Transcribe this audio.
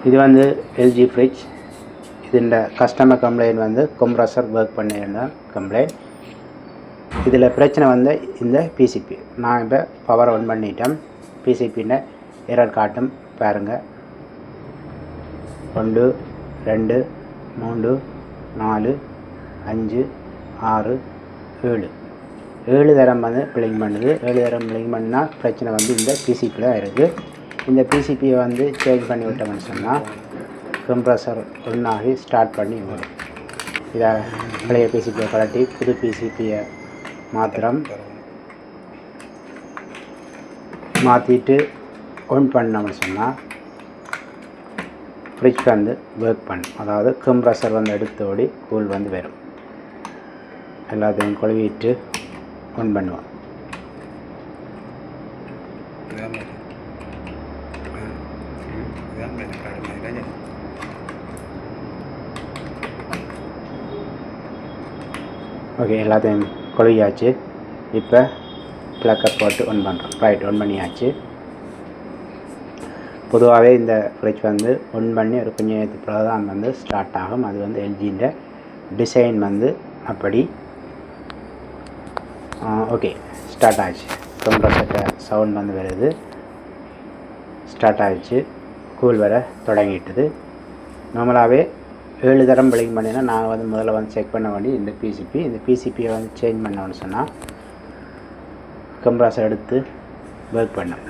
இது வந்து LG fridge. இந்த கஸ்டமர் கம்ப்ளைண்ட் வந்து கம்ப்ரஸர் ஒர்க் பண்ணியிருந்த கம்ப்ளைண்ட். இதில் பிரச்சனை வந்து இந்த பிசிபி. நான் இப்போ பவர் ஆன் பண்ணிட்டேன். பிசிபின்னு எரர் காட்டும் பாருங்கள். 1 2 3 4 5 6 7 தரம் வந்து பிளிங் பண்ணுது. 7 தரம் பிளிங் பண்ணால் பிரச்சனை வந்து இந்த பிசிபியில் தான் இருக்குது. இந்த பிசிபியை வந்து சேஞ்ச் பண்ணி விட்டோம்னு சொன்னால் கம்ப்ரஸர் ஒன்றாகி ஸ்டார்ட் பண்ணி வரும். இதை பழைய பிசிபியை கலட்டி புது பிசிபியை மாற்றிட்டு ஆன் பண்ணோம்னு சொன்னால் ஃப்ரிட்ஜ் வந்து ஒர்க் பண்ணும். அதாவது கம்ப்ரஸர் வந்து எடுத்தோடி கூல் வந்து வரும். எல்லாத்தையும் கழுவிட்டு ஆன் பண்ணுவோம். ஓகே, எல்லாத்தையும் கழுவியாச்சு. இப்போ ப்ளக்கை போட்டு ஆன் பண்ணுறோம். ரைட், ஆன் பண்ணியாச்சு. பொதுவாகவே இந்த ஃப்ரிட்ஜ் வந்து ஆன் பண்ணி ஒரு கொஞ்சம் நேரத்துக்கு பிறகு தான் வந்து ஸ்டார்ட் ஆகும். அது வந்து எல்ஜின்ற டிசைன் வந்து அப்படி. ஓகே, ஸ்டார்ட் ஆகிடுச்சு. கம்ப்ரஸர் சவுண்ட் வந்து வருது. ஸ்டார்ட் ஆகிடுச்சு. கூல் வர தொடங்கிட்டுது. நார்மலாகவே 7 தரம் பிளிங் பண்ணினா நாங்கள் வந்து முதல்ல வந்து செக் பண்ண வேண்டிய இந்த பிசிபியை வந்து சேஞ்ச் பண்ணோன்னு சொன்னால் கம்ப்ரஸர் எடுத்து ஒர்க் பண்ணோம்.